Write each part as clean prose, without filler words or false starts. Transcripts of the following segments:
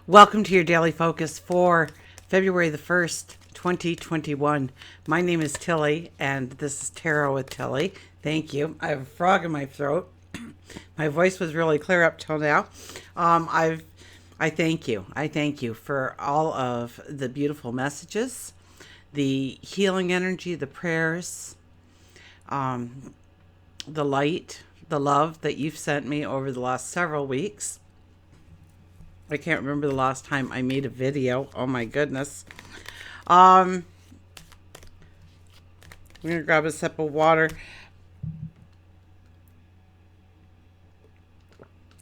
Welcome to your daily focus for February the 1st, 2021. My name is Tilly, and this is Tarot with Tilly. Thank you. I have a frog in my throat. My voice was really clear up till now. I thank you. I thank you for all of the beautiful messages, the healing energy, the prayers, the light, the love that you've sent me over the last several weeks. I can't remember the last time I made a video. Oh my goodness. I'm going to grab a sip of water.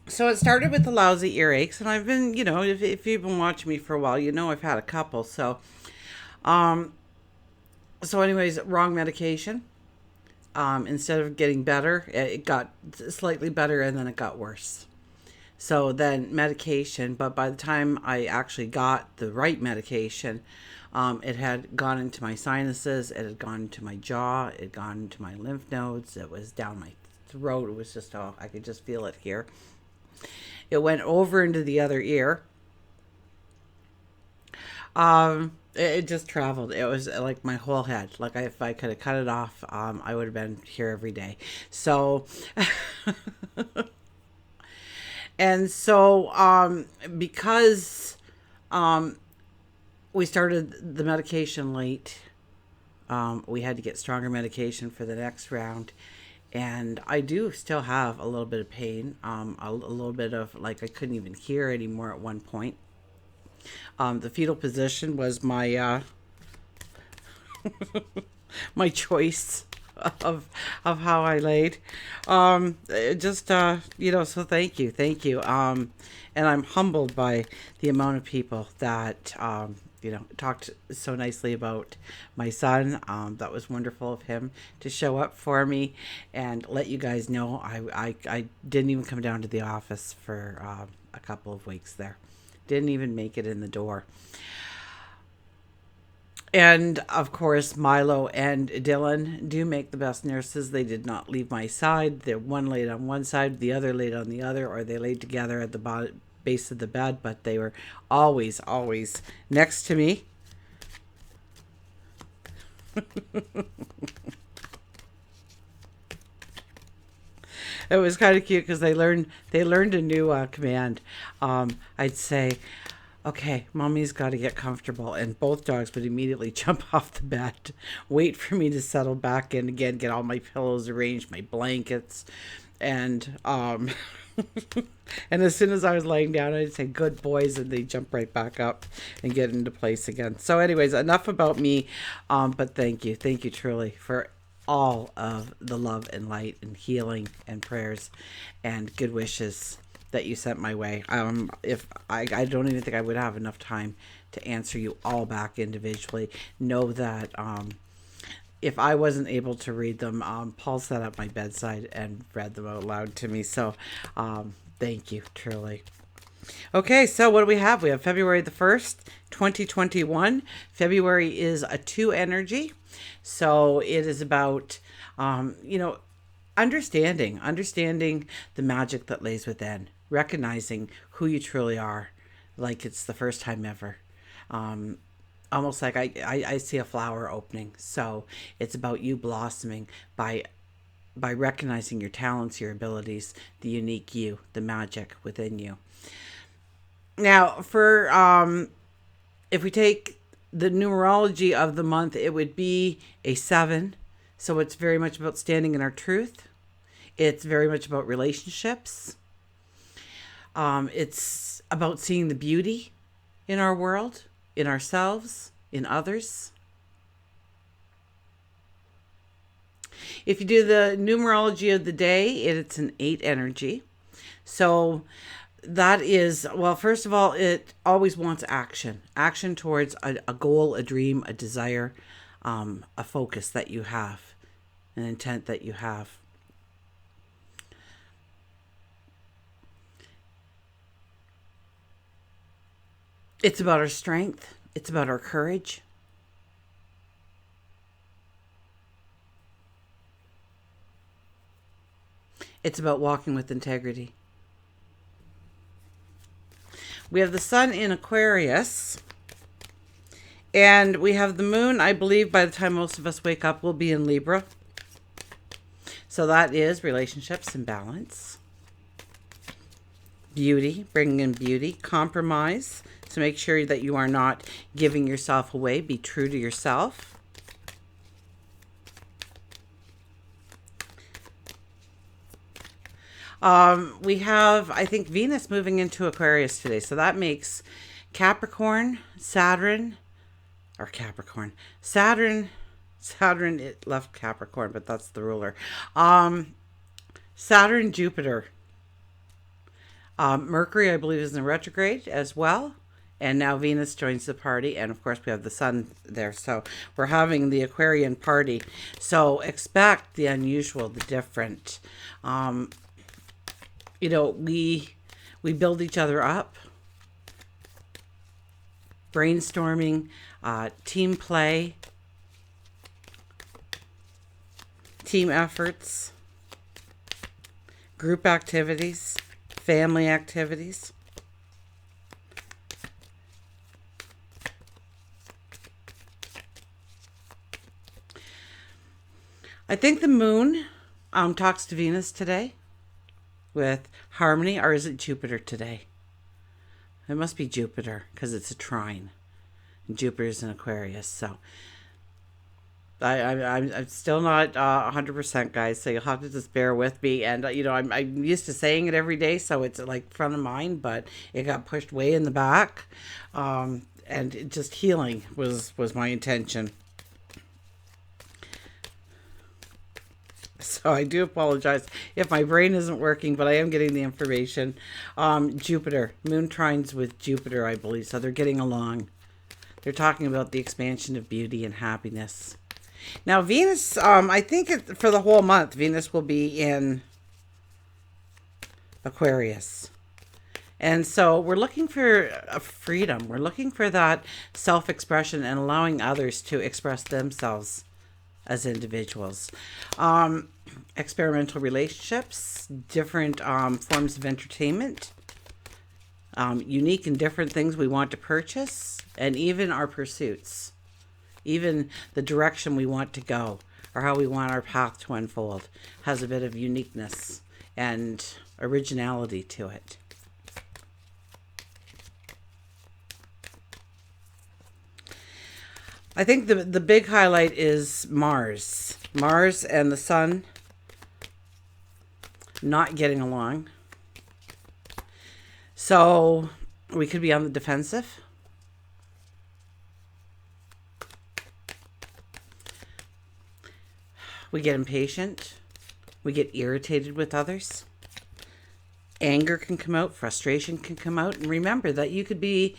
So it started with the lousy earaches, and I've been, if you've been watching me for a while, you know I've had a couple. So anyways, wrong medication. Instead of getting better, it got slightly better, and then it got worse. So then medication, but by the time I actually got the right medication, it had gone into my sinuses, it had gone into my jaw, it had gone into my lymph nodes, it was down my throat. It was just, I could just feel it here. It went over into the other ear. It just traveled. It was like my whole head. Like if I could have cut it off, I would have been here every day. So... And so, because we started the medication late, we had to get stronger medication for the next round. And I do still have a little bit of pain, a little bit of like I couldn't even hear anymore at one point. The fetal position was my my choice of how I laid. So thank you. And I'm humbled by the amount of people that talked so nicely about my son. That was wonderful of him to show up for me and let you guys know I didn't even come down to the office for a couple of weeks there. Didn't even make it in the door. And of course, Milo and Dylan do make the best nurses. They did not leave my side. The one laid on one side, the other laid on the other, or they laid together at the base of the bed, but they were always, always next to me. It was kind of cute because they learned a new command. I'd say, okay, mommy's got to get comfortable. And both dogs would immediately jump off the bed, wait for me to settle back in again, get all my pillows arranged, my blankets. And, and as soon as I was laying down, I'd say, good boys. And they'd jump right back up and get into place again. So anyways, enough about me. But thank you. Thank you truly for all of the love and light and healing and prayers and good wishes that you sent my way. If I don't even think I would have enough time to answer you all back individually. Know that if I wasn't able to read them, Paul sat at my bedside and read them out loud to me. So thank you, truly. Okay, so what do we have? We have February the 1st, 2021. February is a 2 energy. So it is about, understanding the magic that lays within, recognizing who you truly are, like it's the first time ever. Almost like I see a flower opening. So it's about you blossoming by recognizing your talents, your abilities, the unique you, the magic within you. Now, for if we take the numerology of the month, it would be a 7. So it's very much about standing in our truth. It's very much about relationships. It's about seeing the beauty in our world, in ourselves, in others. If you do the numerology of the day, it's an 8 energy. So that is, well, first of all, it always wants action towards a goal, a dream, a desire, a focus that you have, an intent that you have. It's about our strength. It's about our courage. It's about walking with integrity. We have the sun in Aquarius. And we have the moon, I believe by the time most of us wake up, will be in Libra. So that is relationships and balance. Beauty, bringing in beauty. Compromise, to make sure that you are not giving yourself away. Be true to yourself. We have, I think, Venus moving into Aquarius today. So that makes Capricorn, Saturn, or Capricorn. Saturn, it left Capricorn, but that's the ruler. Saturn, Jupiter. Mercury, I believe, is in retrograde as well. And now Venus joins the party. And of course, we have the sun there. So we're having the Aquarian party. So expect the unusual, the different. You know, we build each other up. Brainstorming, team play, team efforts, group activities, family activities. I think the moon talks to Venus today with harmony, or is it Jupiter today? It must be Jupiter because it's a trine. And Jupiter's in Aquarius, so I'm still not 100%, guys. So you'll have to just bear with me. And you know, I'm used to saying it every day, so it's like front of mind, but it got pushed way in the back. And just healing was my intention. So I do apologize if my brain isn't working, but I am getting the information. Jupiter, moon trines with Jupiter, I believe. So they're getting along. They're talking about the expansion of beauty and happiness. Now, Venus, I think for the whole month, Venus will be in Aquarius. And so we're looking for a freedom. We're looking for that self-expression and allowing others to express themselves as individuals. Experimental relationships, different forms of entertainment, unique and different things we want to purchase, and even our pursuits, even the direction we want to go or how we want our path to unfold has a bit of uniqueness and originality to it. I think the big highlight is Mars. Mars and the sun not getting along. So we could be on the defensive. We get impatient. We get irritated with others. Anger can come out, frustration can come out. And remember that you could be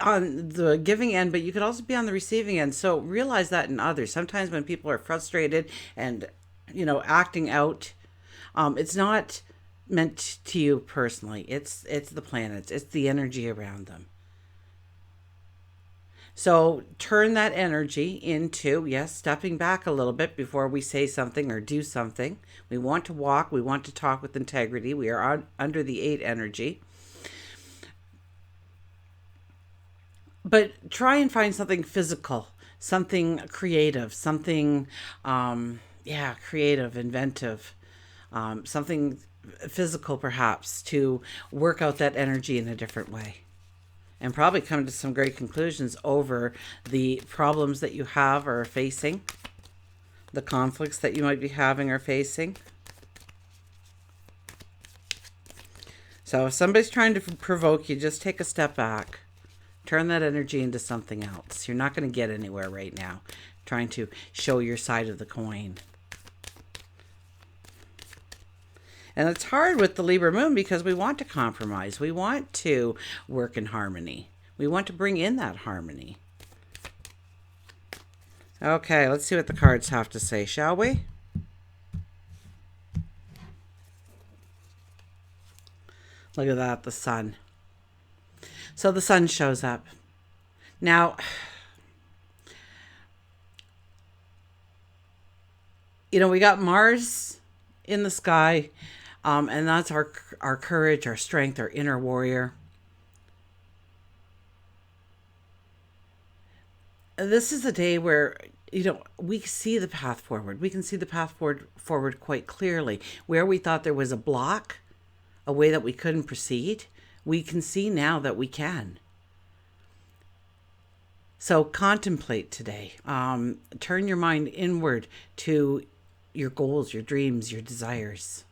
on the giving end, but you could also be on the receiving end. So realize that in others. Sometimes when people are frustrated and, you know, acting out, it's not meant to you personally. It's the planets. It's the energy around them. So turn that energy into, yes, stepping back a little bit before we say something or do something. We want to walk. We want to talk with integrity. We are under the 8 energy. But try and find something physical, something creative, something, creative, inventive, something physical perhaps to work out that energy in a different way. And probably come to some great conclusions over the problems that you have or are facing, the conflicts that you might be having or facing. So if somebody's trying to provoke you, just take a step back. Turn that energy into something else. You're not going to get anywhere right now trying to show your side of the coin. And it's hard with the Libra moon because we want to compromise. We want to work in harmony. We want to bring in that harmony. Okay, let's see what the cards have to say, shall we? Look at that, the sun. So the sun shows up. Now, you know, we got Mars in the sky. And that's our courage, our strength, our inner warrior. this is a day where, we see the path forward. We can see the path forward quite clearly. Where we thought there was a block, a way that we couldn't proceed, we can see now that we can. So contemplate today. Turn your mind inward to your goals, your dreams, your desires,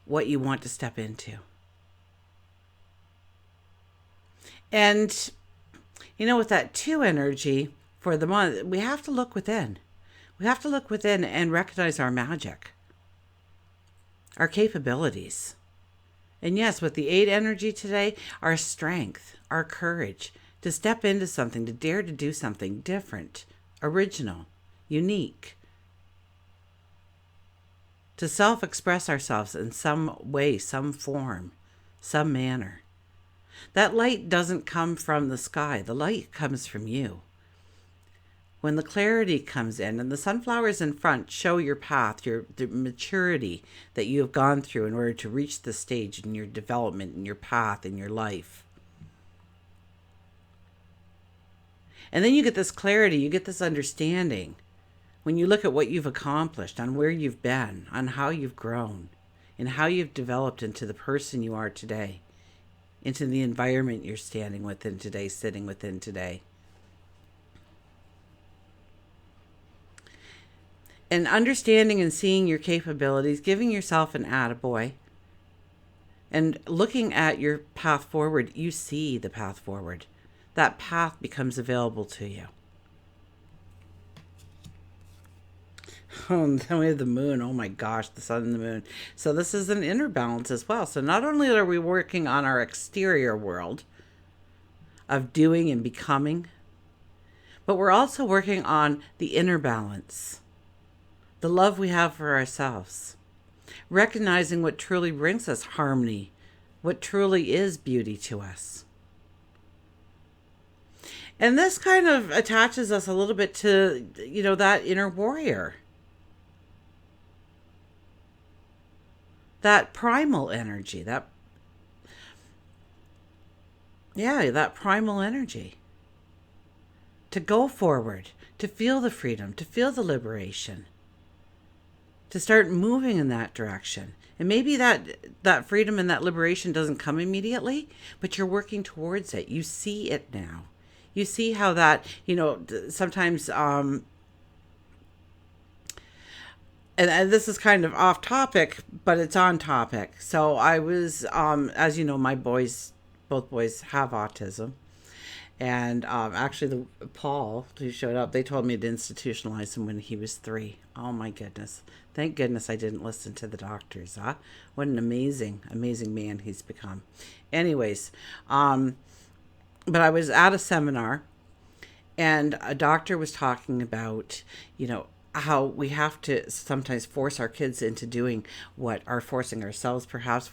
what you want to step into. And, with that 2 energy for the month, we have to look within. We have to look within and recognize our magic, our capabilities. And yes, with the 8 energy today, our strength, our courage to step into something, to dare to do something different, original, unique, to self-express ourselves in some way, some form, some manner. That light doesn't come from the sky. The light comes from you. When the clarity comes in and the sunflowers in front show your path, the maturity that you have gone through in order to reach this stage in your development, in your path, in your life. And then you get this clarity, you get this understanding when you look at what you've accomplished, on where you've been, on how you've grown, and how you've developed into the person you are today, into the environment you're standing within today, sitting within today. And understanding and seeing your capabilities, giving yourself an attaboy, and looking at your path forward, you see the path forward. That path becomes available to you. Oh, then we have the moon. Oh my gosh, the sun and the moon. So this is an inner balance as well. So not only are we working on our exterior world of doing and becoming, but we're also working on the inner balance, the love we have for ourselves, recognizing what truly brings us harmony, what truly is beauty to us. And this kind of attaches us a little bit to, that inner warrior. That primal energy, that primal energy. To go forward, to feel the freedom, to feel the liberation, to start moving in that direction. And maybe that freedom and that liberation doesn't come immediately, but you're working towards it. You see it now. You see how that, sometimes, and this is kind of off topic, but it's on topic. So I was, as you know, both boys have autism. And actually, Paul, who showed up, they told me to institutionalize him when he was 3. Oh my goodness. Thank goodness I didn't listen to the doctors, huh? What an amazing, amazing man he's become. Anyways, but I was at a seminar and a doctor was talking about, how we have to sometimes force our kids into doing what are forcing ourselves, perhaps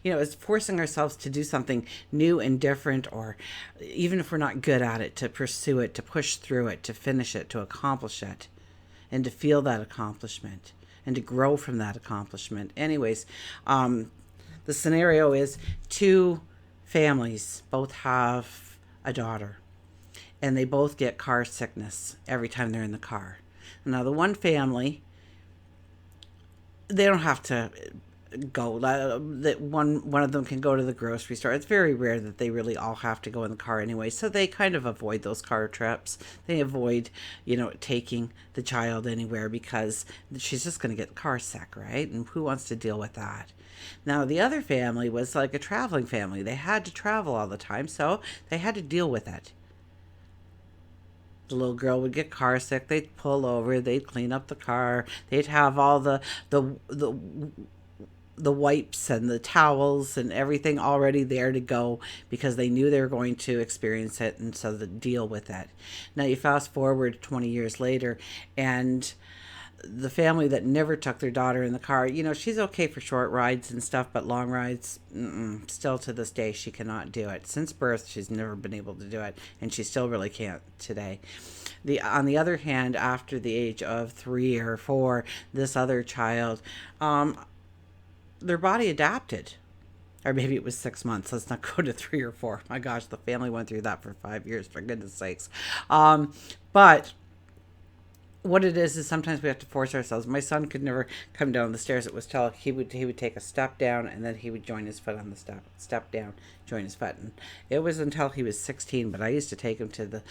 it's forcing ourselves to do something new and different, or even if we're not good at it, to pursue it, to push through it, to finish it, to accomplish it, and to feel that accomplishment and to grow from that accomplishment. Anyways, the scenario is 2 families both have a daughter and they both get car sickness every time they're in the car. Now, the one family, they don't have to go. That one of them can go to the grocery store. It's very rare that they really all have to go in the car anyway. So they kind of avoid those car trips. They avoid, taking the child anywhere because she's just going to get car sick, right? And who wants to deal with that? Now, the other family was like a traveling family. They had to travel all the time, so they had to deal with it. The little girl would get car sick. They'd pull over. They'd clean up the car. They'd have all the wipes and the towels and everything already there to go because they knew they were going to experience it, and so to deal with it. Now you fast forward 20 years later, and the family that never took their daughter in the car, she's okay for short rides and stuff, but long rides, still to this day, she cannot do it. Since birth, she's never been able to do it, and she still really can't today. On the other hand, after the age of 3 or 4, this other child, their body adapted. Or maybe it was 6 months. Let's not go to 3 or 4. My gosh, the family went through that for 5 years, for goodness sakes. But what it is sometimes we have to force ourselves. My son could never come down the stairs. It was till he would take a step down, and then he would join his foot on the step down, join his foot. And it was until he was 16. But I used to take him to the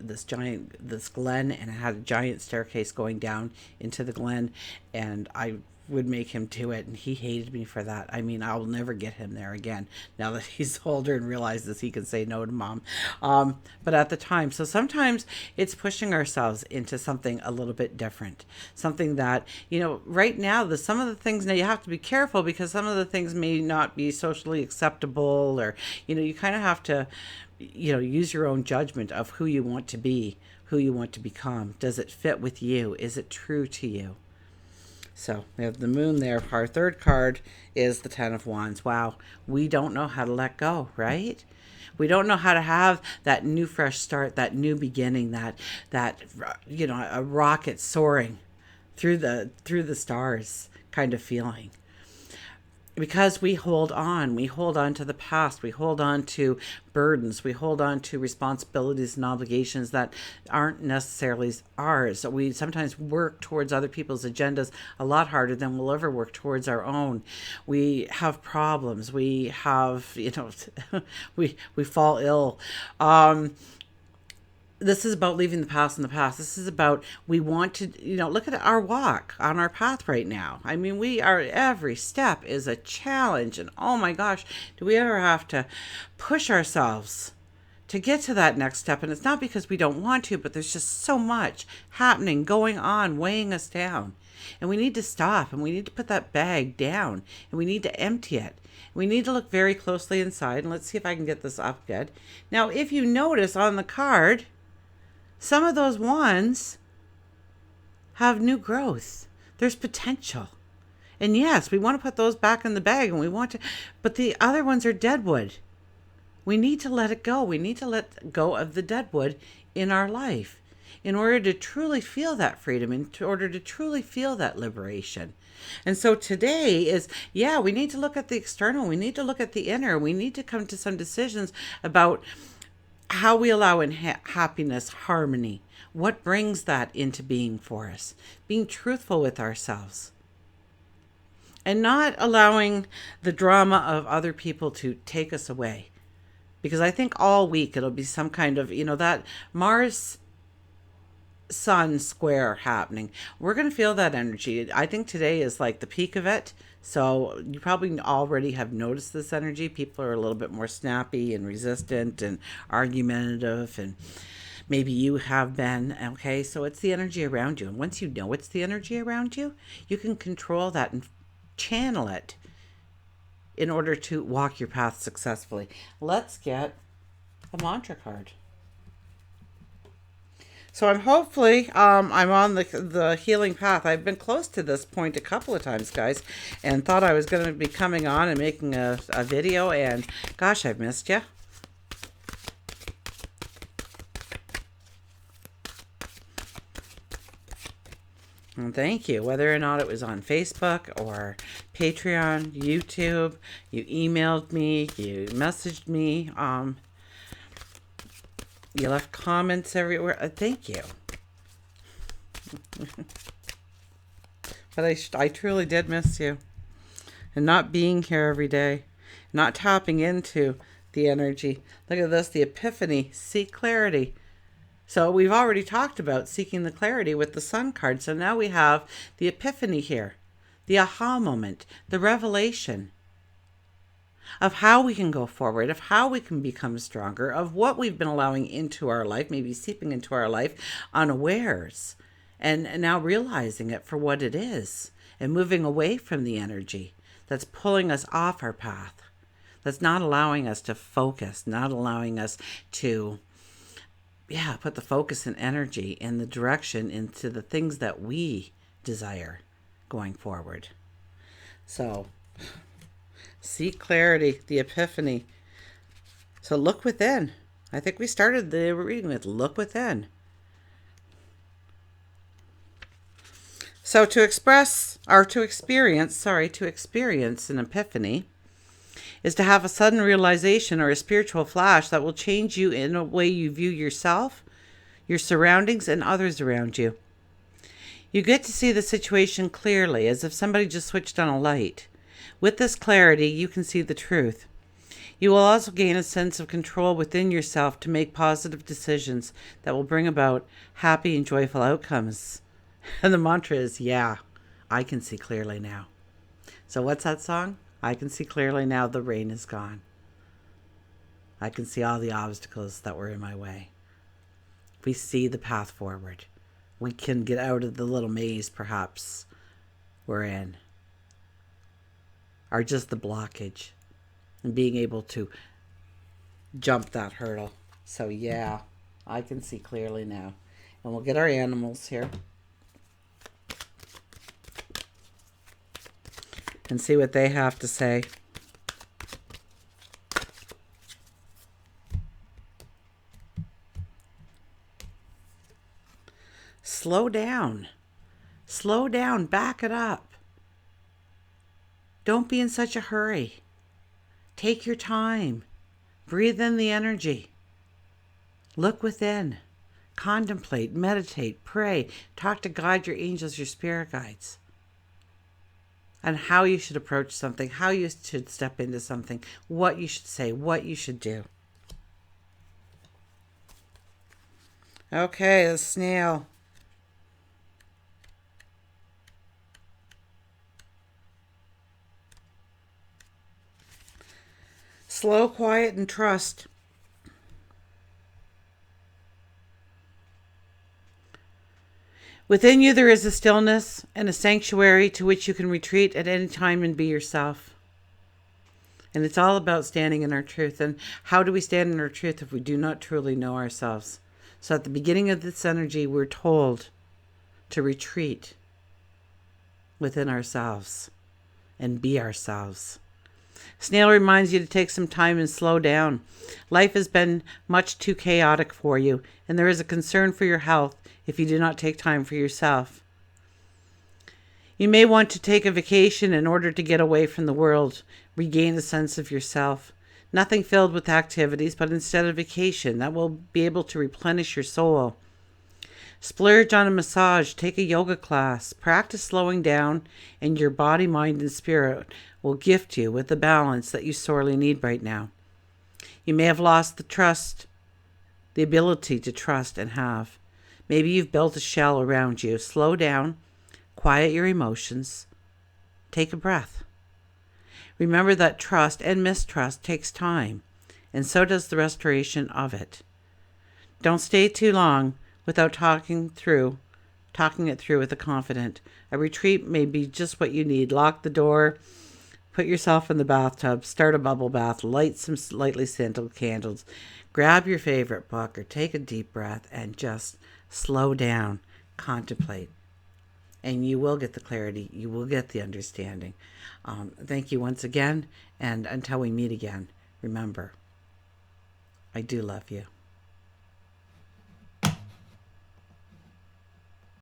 this glen, and it had a giant staircase going down into the glen, and I would make him do it, and he hated me for that. I mean, I'll never get him there again now that he's older and realizes he can say no to mom. But at the time, so sometimes it's pushing ourselves into something a little bit different, something that, right now, some of the things, now you have to be careful because some of the things may not be socially acceptable, or you kind of have to use your own judgment of who you want to be, who you want to become. Does it fit with you? Is it true to you? So we have the moon there. Our third card is the 10 of Wands. Wow. We don't know how to let go, right? We don't know how to have that new fresh start, that new beginning, that a rocket soaring through the stars kind of feeling. Because we hold on to the past, we hold on to burdens, we hold on to responsibilities and obligations that aren't necessarily ours. We sometimes work towards other people's agendas a lot harder than we'll ever work towards our own. We have problems. We have, we fall ill. This is about leaving the past in the past. This is about, we want to, look at our walk on our path right now. I mean, every step is a challenge. And oh my gosh, do we ever have to push ourselves to get to that next step? And it's not because we don't want to, but there's just so much happening, going on, weighing us down. And we need to stop, and we need to put that bag down, and we need to empty it. We need to look very closely inside. And let's see if I can get this up good. Now, if you notice on the card, some of those wands have new growth. There's potential. And yes, we want to put those back in the bag, and but the other ones are deadwood. We need to let it go. We need to let go of the deadwood in our life in order to truly feel that freedom, in order to truly feel that liberation. And so today is, we need to look at the external. We need to look at the inner. We need to come to some decisions about how we allow in happiness, harmony. What brings that into being for us? Being truthful with ourselves. And not allowing the drama of other people to take us away. Because I think all week it'll be some kind of, that Mars Sun square happening. We're going to feel that energy. I think today is like the peak of it. So you probably already have noticed this energy. People are a little bit more snappy and resistant and argumentative, and maybe you have been. Okay, so it's the energy around you. And once you know it's the energy around you, you can control that and channel it in order to walk your path successfully. Let's get a mantra card. So I'm on the healing path. I've been close to this point a couple of times, guys, and thought I was going to be coming on and making a video, and gosh, I've missed you. And thank you. Whether or not it was on Facebook or Patreon, YouTube, you emailed me, you messaged me, you left comments everywhere. Thank you. But I truly did miss you. And not being here every day. Not tapping into the energy. Look at this, the Epiphany. Seek clarity. So we've already talked about seeking the clarity with the Sun card. So now we have the Epiphany here. The aha moment. The revelation of how we can go forward, of how we can become stronger, of what we've been allowing into our life, maybe seeping into our life unawares, and now realizing it for what it is, and moving away from the energy that's pulling us off our path, that's not allowing us to focus, not allowing us to put the focus and energy in the direction into the things that we desire going forward. So seek clarity, the Epiphany. So look within. I think we started the reading with look within. So to experience an epiphany, is to have a sudden realization or a spiritual flash that will change you in a way you view yourself, your surroundings, and others around you. You get to see the situation clearly, as if somebody just switched on a light. With this clarity, you can see the truth. You will also gain a sense of control within yourself to make positive decisions that will bring about happy and joyful outcomes. And the mantra is, yeah, I can see clearly now. So what's that song? I can see clearly now, the rain is gone. I can see all the obstacles that were in my way. We see the path forward. We can get out of the little maze, perhaps, we're in. Or just the blockage. And being able to jump that hurdle. So yeah, I can see clearly now. And we'll get our animals here. And see what they have to say. Slow down. Slow down. Back it up. Don't be in such a hurry. Take your time. Breathe in the energy. Look within. Contemplate, meditate, pray. Talk to God, your angels, your spirit guides. And how you should approach something, how you should step into something, what you should say, what you should do. Okay, the snail. Slow, quiet, and trust. Within you there is a stillness and a sanctuary to which you can retreat at any time and be yourself. And it's all about standing in our truth. And how do we stand in our truth if we do not truly know ourselves? So at the beginning of this energy, we're told to retreat within ourselves and be ourselves. Snail reminds you to take some time and slow down. Life has been much too chaotic for you, and there is a concern for your health if you do not take time for yourself. You may want to take a vacation in order to get away from the world, regain a sense of yourself. Nothing filled with activities, but instead a vacation that will be able to replenish your soul. Splurge on a massage, take a yoga class, practice slowing down, and your body, mind, and spirit will gift you with the balance that you sorely need right now. You may have lost the ability to trust and have. Maybe you've built a shell around you. Slow down, quiet your emotions, take a breath. Remember that trust and mistrust takes time, and so does the restoration of it. Don't stay too long without talking it through with a confidant. A retreat may be just what you need. Lock the door, put yourself in the bathtub, start a bubble bath, light some lightly scented candles, grab your favorite book, or take a deep breath and just slow down, contemplate. And you will get the clarity, you will get the understanding. Thank you once again, and until we meet again, remember, I do love you.